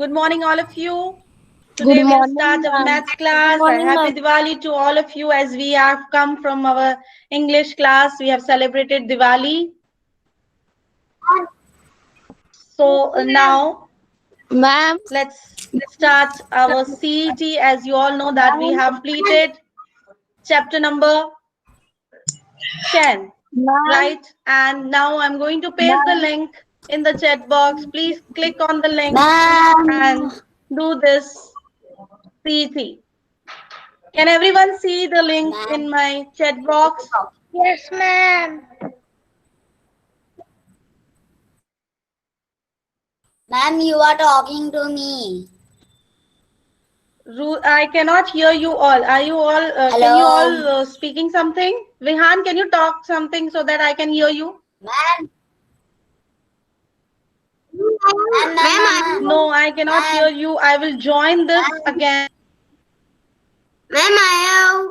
Good morning, all of you. Good Today we'll morning, start our ma'am. maths Good class. A morning, happy ma'am. Diwali to all of you as we have come from our English class. We have celebrated Diwali. So now Ma'am, let's start our CET. As you all know that we have completed chapter number 10, ma'am, right? And now I'm going to paste the ma'am, link in the chat box. Please click on the link and Ma'am. do this CET. Can everyone see the link Ma'am. in my chat box? Yes, ma'am. Ma'am, you are talking to me. I cannot hear you all. Are you all? Can you Hello. all speaking something? Vihan, can you talk something so that I can hear you? Ma'am. Ma'am. No, I cannot hear Ma'am. you. I will join this again. Ma'am, I have.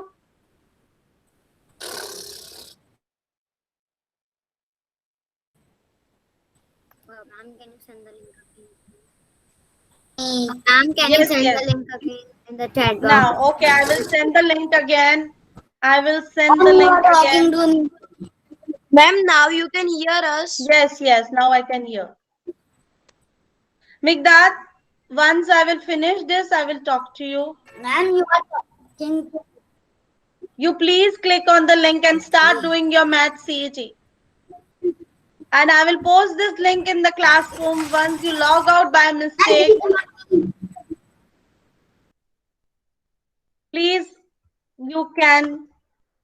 Ma'am, can you send the link again? Ma'am, can you Yes, send yes. the link again in the chat box? Now, okay, I will send the link again. I will send the Ma'am, you are link talking again. to me. Ma'am, now you can hear us. Yes, yes. Now I can hear. Migdad, once I will finish this, I will talk to you. Ma'am, you are talking to You please click on the link and start me. doing your math CET. And I will post this link in the classroom once you log out by mistake. Please, you can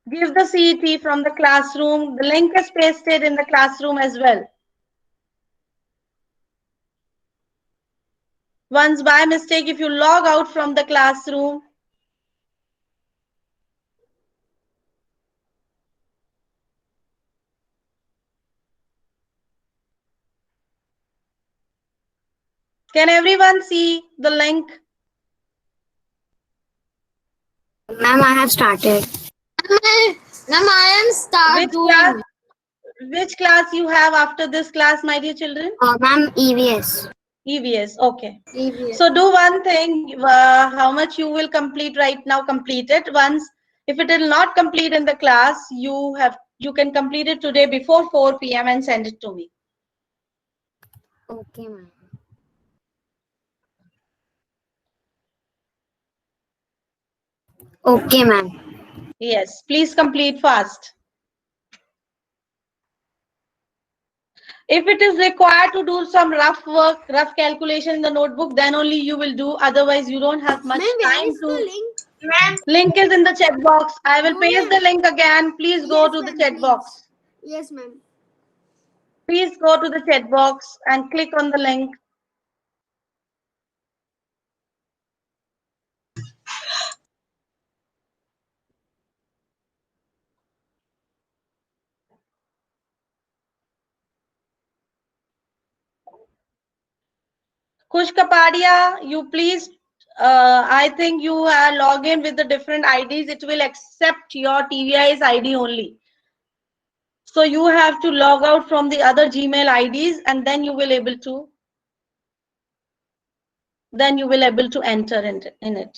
give the CET from the classroom. The link is pasted in the classroom as well. Once by mistake, if you log out from the classroom, can everyone see the link? Ma'am, I have started. Ma'am, I am start Which class? doing. Which class you have after this class, my dear children? Ma'am, EVS. EVS. Okay. EVS. So do one thing. How much you will complete right now? Complete it. Once, if it will not complete in the class, you can complete it today before 4 p.m. and send it to me. Okay, ma'am. Okay, ma'am. Yes. Please complete fast. If it is required to do some rough work, rough calculation in the notebook, then only you will do. Otherwise, you don't have much Ma'am, where time is the to. link? Ma'am. Link is in the chat box. I will No, paste the ma'am. link again. Please go Yes, to the ma'am, chat please. box. Yes, ma'am. Please go to the chat box and click on the link. Kush Kapadia, you please, I think you log in with the different IDs. It will accept your TVI's ID only. So you have to log out from the other Gmail IDs and then you will able to enter in it.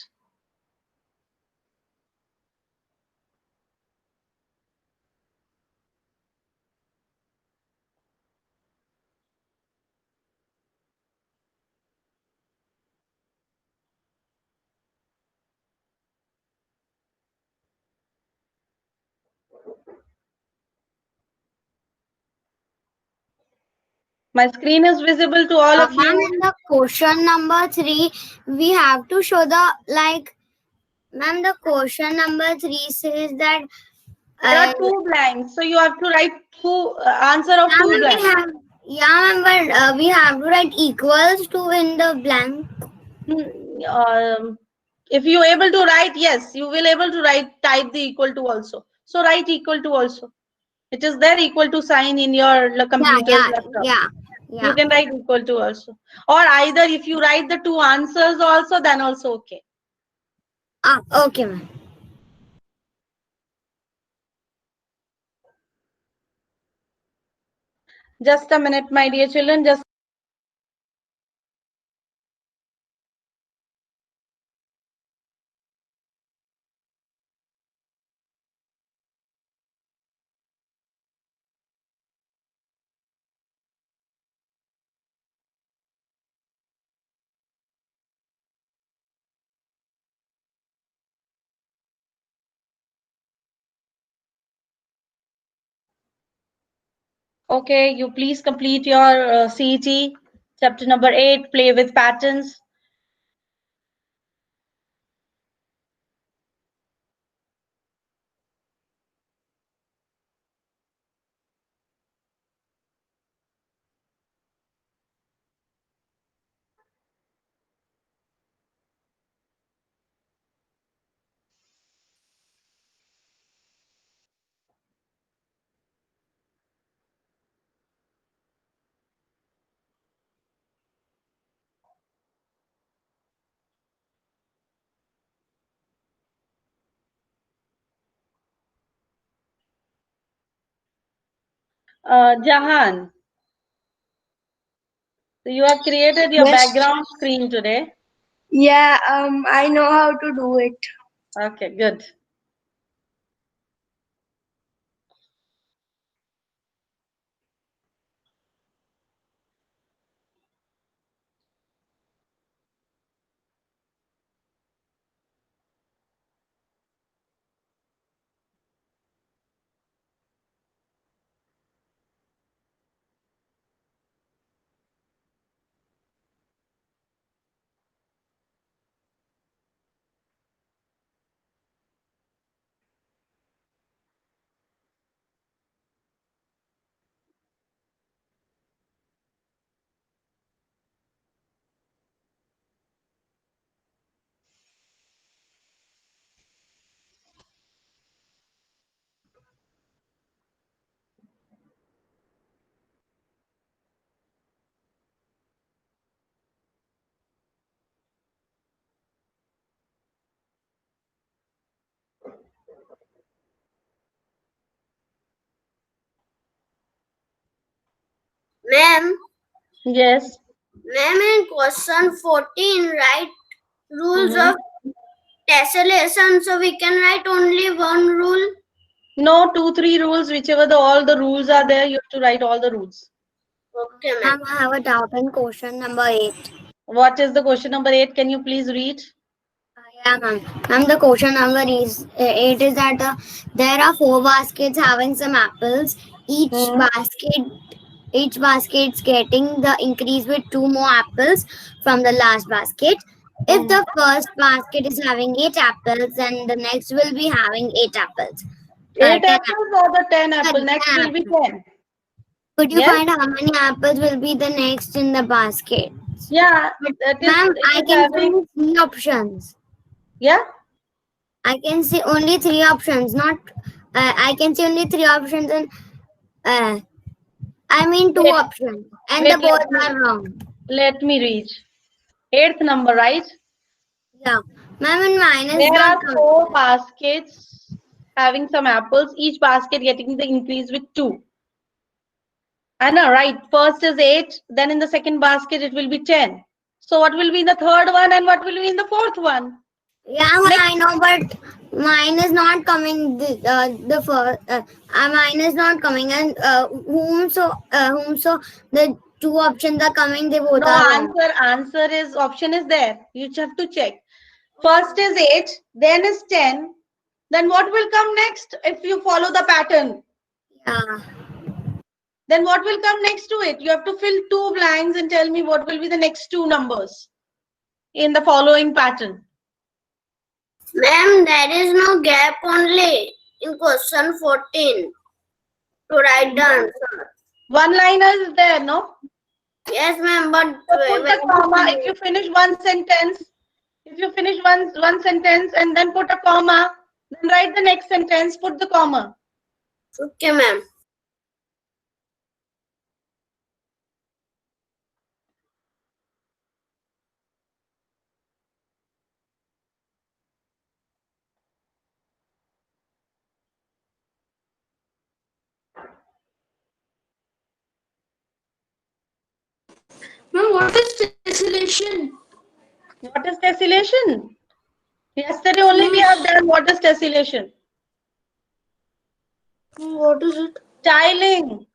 My screen is visible to all of Ma'am, you. in the question number 3, we have to show the like. Ma'am, the question number 3 says that. There are two blanks. So you have to write answer of Yeah, two ma'am, we blanks. have. Yeah, ma'am, but we have to write equals to in the blank. If you able to write, yes, you will able to write type the equal to also. So write equal to also. It is there equal to sign in your Yeah, computer's yeah, laptop. yeah, You yeah. can write equal to also. Or either if you write the two answers also, then also okay. Okay, ma'am. Just a minute, my dear children. Just Okay, you please complete your CET, chapter number 8, play with patterns. Jahan, so you have created your Yes. background screen today. Yeah, I know how to do it. Okay, good. Ma'am, Yes. ma'am, in question 14, write rules Mhm. of tessellation. So we can write only one rule. No, 2, 3 rules, whichever all the rules are there, you have to write all the rules. Okay, ma'am. Ma'am, I have a doubt in question number 8. What is the question number 8? Can you please read? Yeah, ma'am. Ma'am, the question number is 8 is that there are 4 baskets having some apples. Hmm. Each basket's getting the increase with 2 more apples from the last basket. If Hmm. the first basket is having 8 apples, then the next will be having 8 apples. 8 10 apples or the 10 apple? apples. Next 10 will be apples. 10. Could you Yes? find how many apples will be the next in the basket? Yeah, But, it ma'am, I is can see having, only 3 options. yeah? I can see only 3 options, not. I can see only 3 options, and uh, I mean 2 Wait, options, and the wait, both are wrong. let me read. 8th number, right? Yeah, ma'am, and mine is There not are coming. 4 baskets having some apples, each basket getting the increase with 2. I know, right? First is 8, then in the second basket it will be 10. So what will be in the third one and what will be in the fourth one? Yeah, I know, but mine is not coming. The first, mine is not coming, and whom so the 2 options are coming. They both No, are wrong. answer is option is there. You just have to check. First is 8, then is 10. Then what will come next if you follow the pattern? Yeah. Then what will come next to it? You have to fill 2 blanks and tell me what will be the next 2 numbers in the following pattern. Ma'am, there is no gap only in question 14 to write the answer. One liner is there, no? Yes, ma'am, but So put the comma. If you finish one sentence, if you finish one sentence and then put a comma, then write the next sentence, put the comma. okay, ma'am. Ma'am, what is tessellation? What is tessellation? Yesterday only we have done what is tessellation. What is it? Tiling.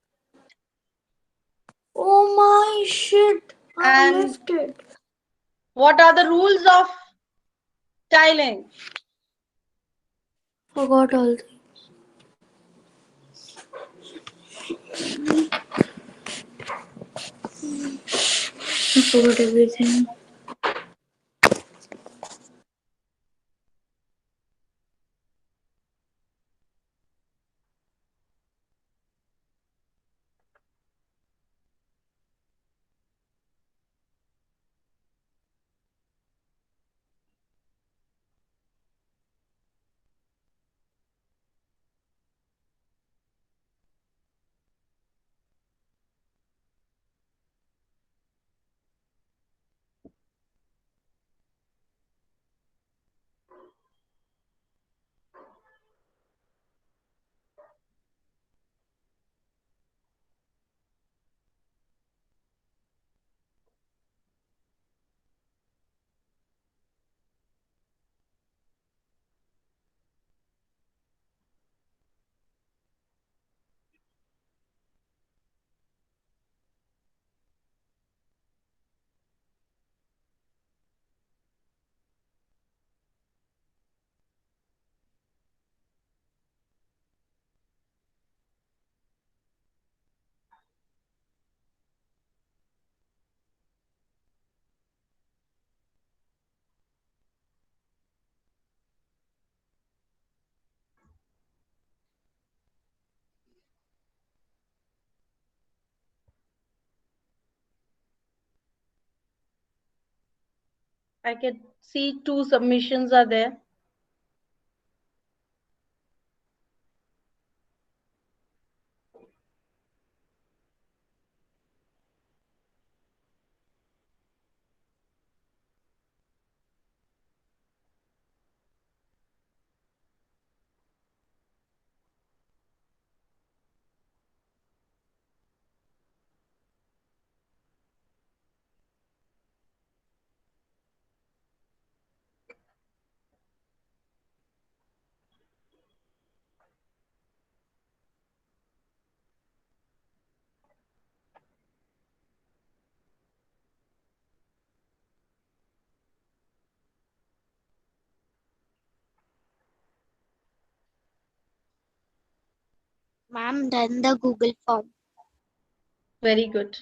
Oh my shit! I And missed it. what are the rules of tiling? Forgot all. I forgot everything. I can see 2 submissions are there. Ma'am, done the Google form. Very good.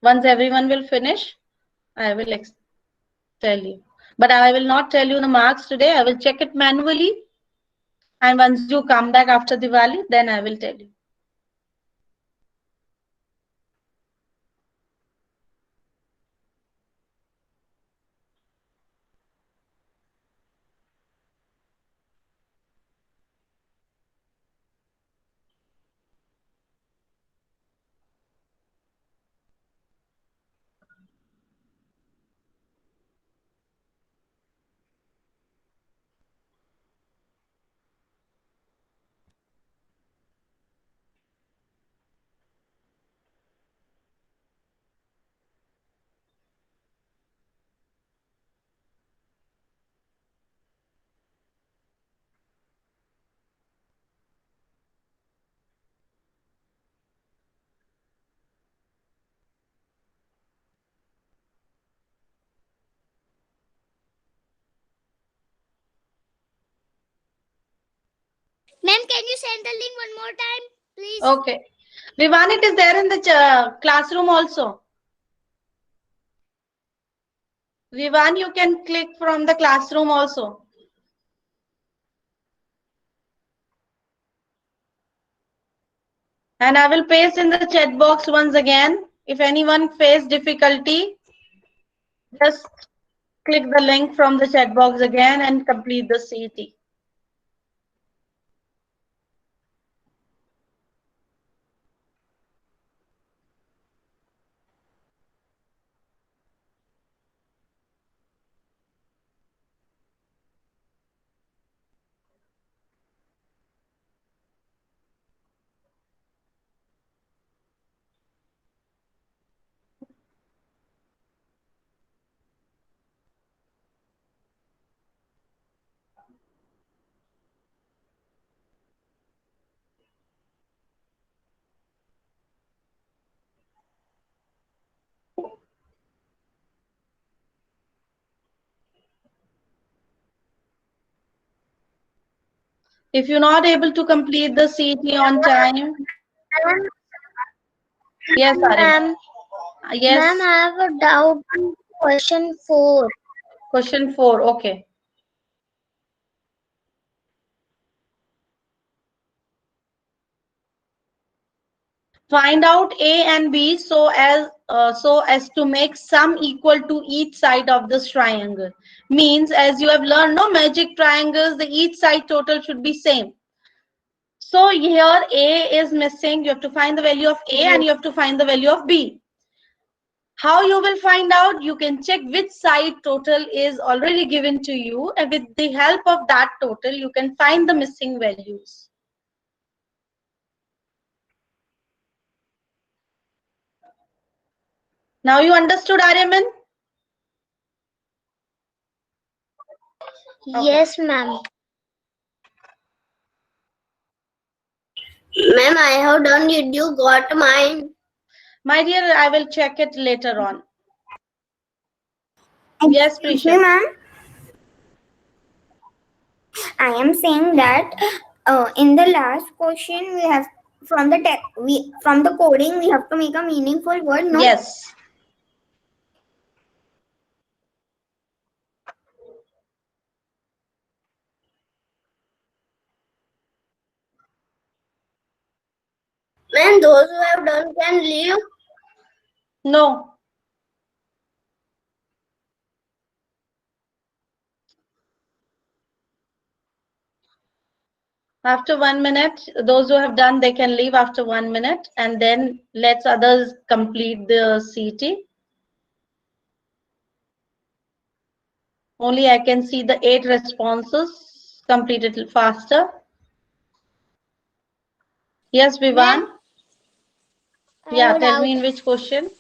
Once everyone will finish, I will tell you. But I will not tell you the marks today. I will check it manually. And once you come back after Diwali, then I will tell you. Ma'am, can you send the link one more time, please? Okay. Vivan, it is there in the classroom also. Vivan, you can click from the classroom also. And I will paste in the chat box once again. If anyone face difficulty, just click the link from the chat box again and complete the CET. If you're not able to complete the CET on time, yes, Arif. Yes. Ma'am, I have a doubt on question 4. Question 4. Okay. Find out A and B so as to make sum equal to each side of this triangle. Means, as you have learned, no magic triangles, the each side total should be same. So here A is missing. You have to find the value of A and you have to find the value of B. How you will find out? You can check which side total is already given to you, and with the help of that total, you can find the missing values. Now you understood, Aryaman? Yes, ma'am. Ma'am, I have done. Did you got mine? My dear, I will check it later on. Yes, Excuse Prisha. me, ma'am. I am saying that in the last question we have from the coding we have to make a meaningful word. No. Yes. Ma'am, those who have done can leave. No. After 1 minute, those who have done, they can leave after 1 minute, and then let's others complete the CT. Only I can see the 8 responses. Complete it faster. Yes, Vivan. Yeah, tell me in which question.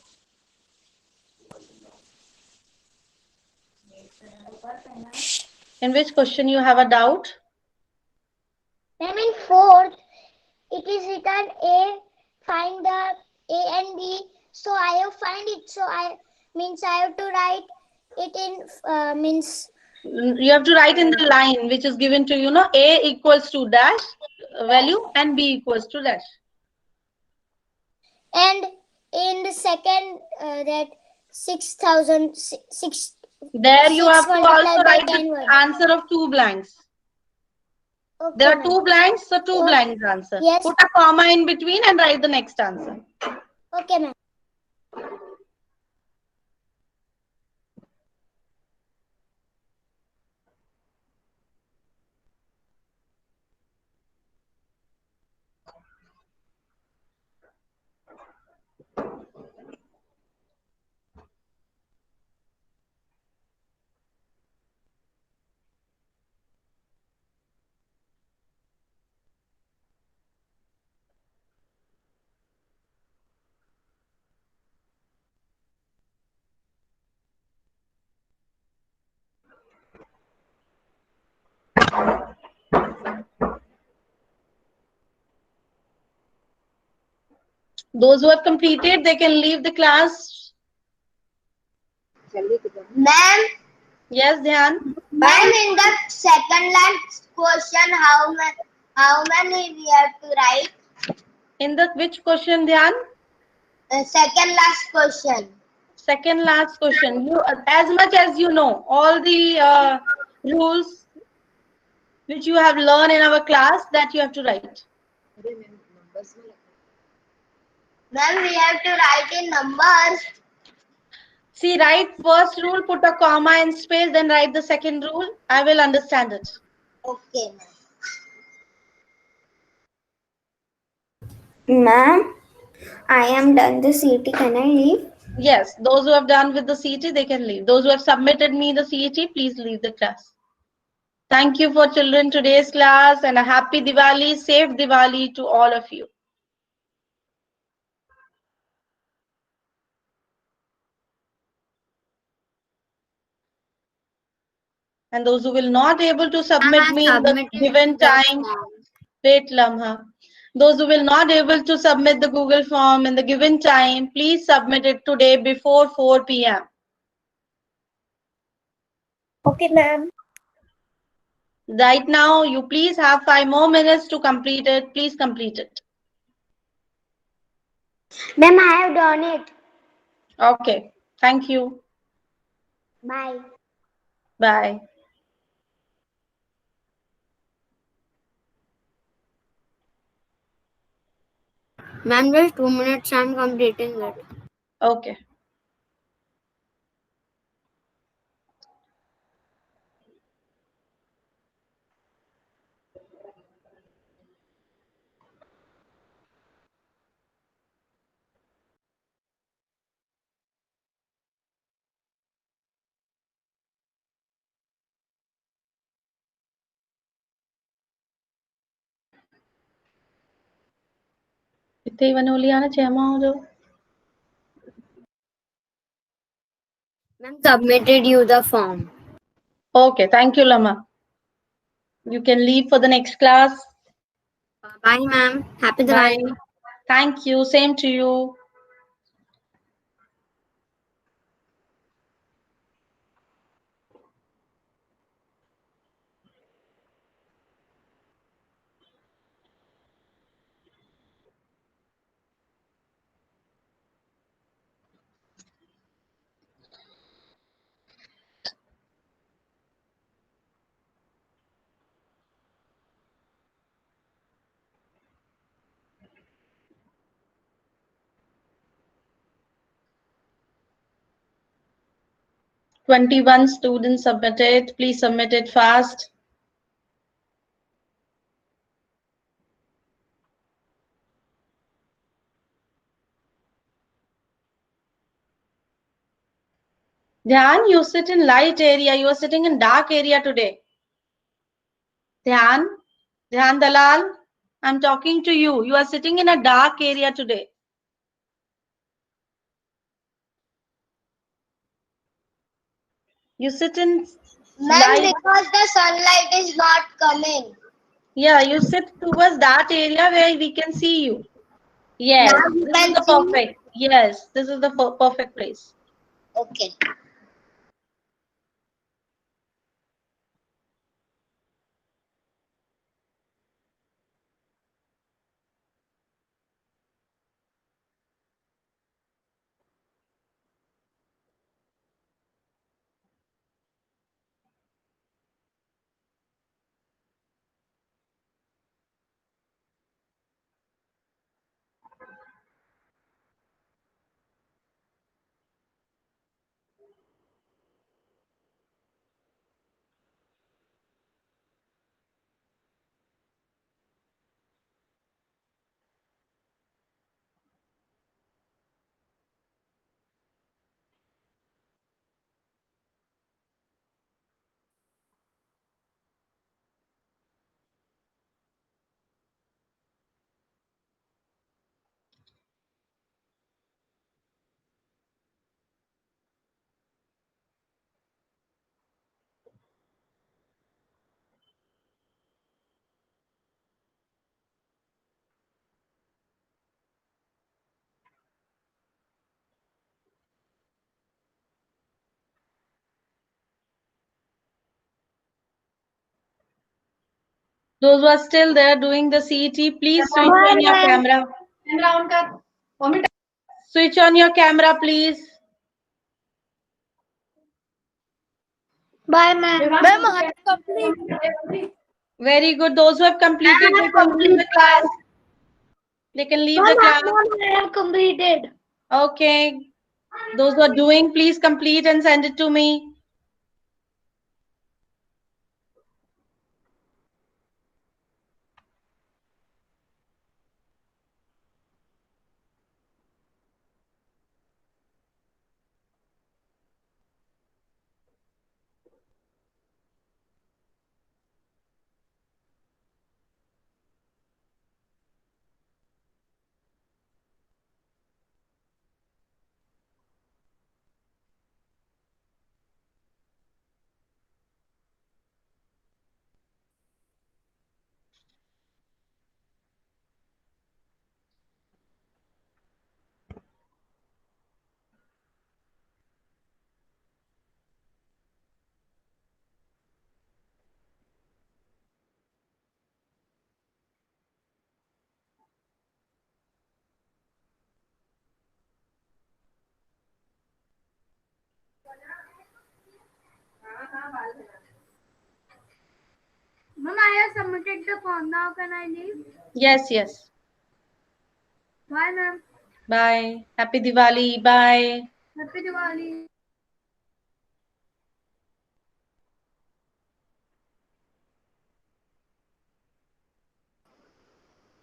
In which question you have a doubt? Ma'am, in 4th, it is written A, find the A and B. So I have find it. So I have to write it in You have to write in the line which is given to you, know, A equals to dash value and B equals to dash. and in the second that 6,000 There you have to also multiplied by write 10 the word. answer of 2 blanks. Okay, There are ma'am. 2 blanks, so 2 Okay. blanks answer. Yes. Put a comma in between and write the next answer. Okay, ma'am. Those who have completed, they can leave the class. Ma'am, Yes, Dhyan. ma'am, in the second last question, how many we have to write? In the which question, Dhyan? Second last question. Second last question. You, as much as you know, all the rules which you have learned in our class, that you have to write. Ma'am, we have to write in numbers. See, write first rule, put a comma in space, then write the second rule. I will understand it. Okay, Ma'am, ma'am. I am done the CT. Can I leave? Yes, those who have done with the CET, they can leave. Those who have submitted me the CET, please leave the class. Thank you for children today's class, and a happy Diwali, safe Diwali to all of you. And those who will not able to submit me in the given time, wait, Lamha. Those who will not able to submit the Google form in the given time, please submit it today before 4 p.m. Okay, ma'am. Right now, you please have 5 more minutes to complete it. Please complete it. Ma'am, I have done it. Okay. Thank you. Bye. Bye. Ma'am, just 2 minutes. I'm completing it. Okay. इतने बनोली आना चेमा हो जो. Ma'am, submitted you the form. Okay. Thank you, Lama. You can leave for the next class. Bye, ma'am. Happy Bye. Diwali. Thank you. Same to you. Twenty-one students submitted. Please submit it fast. Dhyan, you sit in light area. You are sitting in dark area today. Dhyan, Dhyan Dalal, I'm talking to you. You are sitting in a dark area today. You sit in Ma'am, light. because the sunlight is not coming. Yeah, you sit towards that area where we can see you. Yes, Now you this is can the see. perfect. Yes, this is the perfect place. Okay. Those who are still there doing the CET, please switch on your camera. Switch on your camera, please. Bye, ma'am. Ma'am, complete. Very good. Those who have completed, they can leave the class. They can leave the class. I have completed. Okay. Those who are doing, please complete and send it to me. Ma'am, I have submitted the form. Now can I leave? Yes, yes. Bye, ma'am. Bye. Happy Diwali. Bye. Happy Diwali.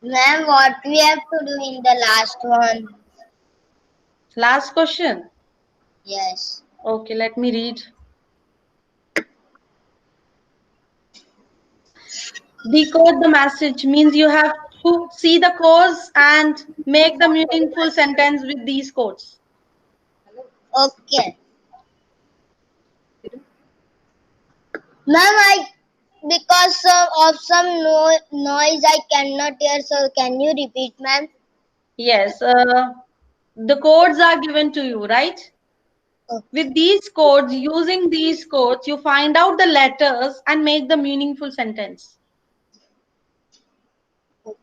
Ma'am, what we have to do in the last one? Last question. Yes. Okay, let me read. Decode the message means you have to see the codes and make the meaningful sentence with these codes. Okay. Ma'am, because of some noise I cannot hear. So can you repeat, ma'am? Yes, the codes are given to you, right? Okay. With these codes, using these codes, you find out the letters and make the meaningful sentence. Okay.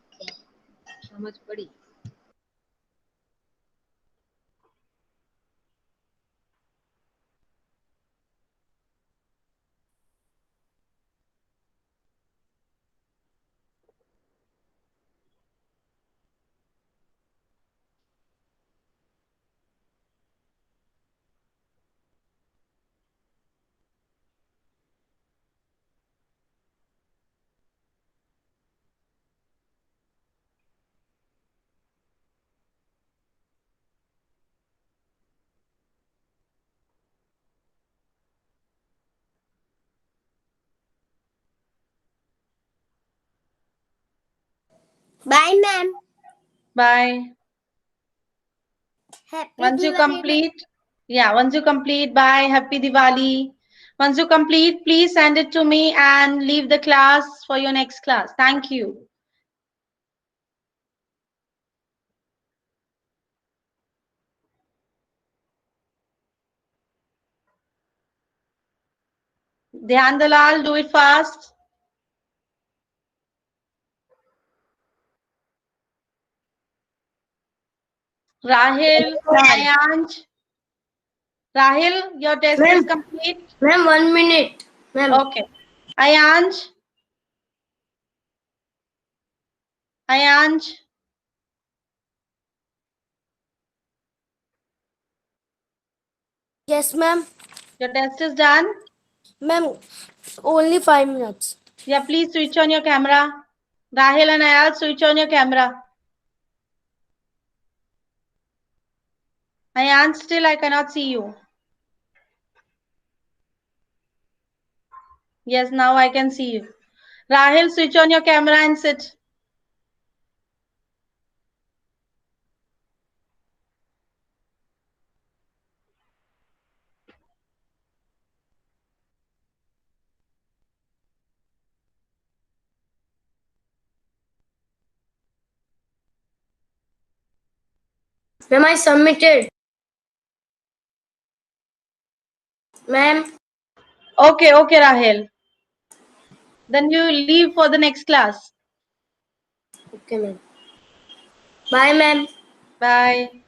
Bye, ma'am. Bye. Happy Once you Diwali. complete, once you complete, bye. Happy Diwali. Once you complete, please send it to me and leave the class for your next class. Thank you. Dhyan Dalal, do it fast. Rahil, Ayanj. Rahil, your test is complete. Ma'am, 1 minute. Ma'am. Okay. Ayanj. Ayanj. Yes, ma'am. Your test is done. Ma'am, only 5 minutes. Yeah, please switch on your camera. Rahil and Ayaz, switch on your camera. Ayanj, still I cannot see you. Yes, now I can see you. Rahil, switch on your camera and sit. Ma'am, I submitted. Ma'am. Okay, okay, Rahil. Then you leave for the next class. Okay, ma'am. Bye, ma'am. Bye.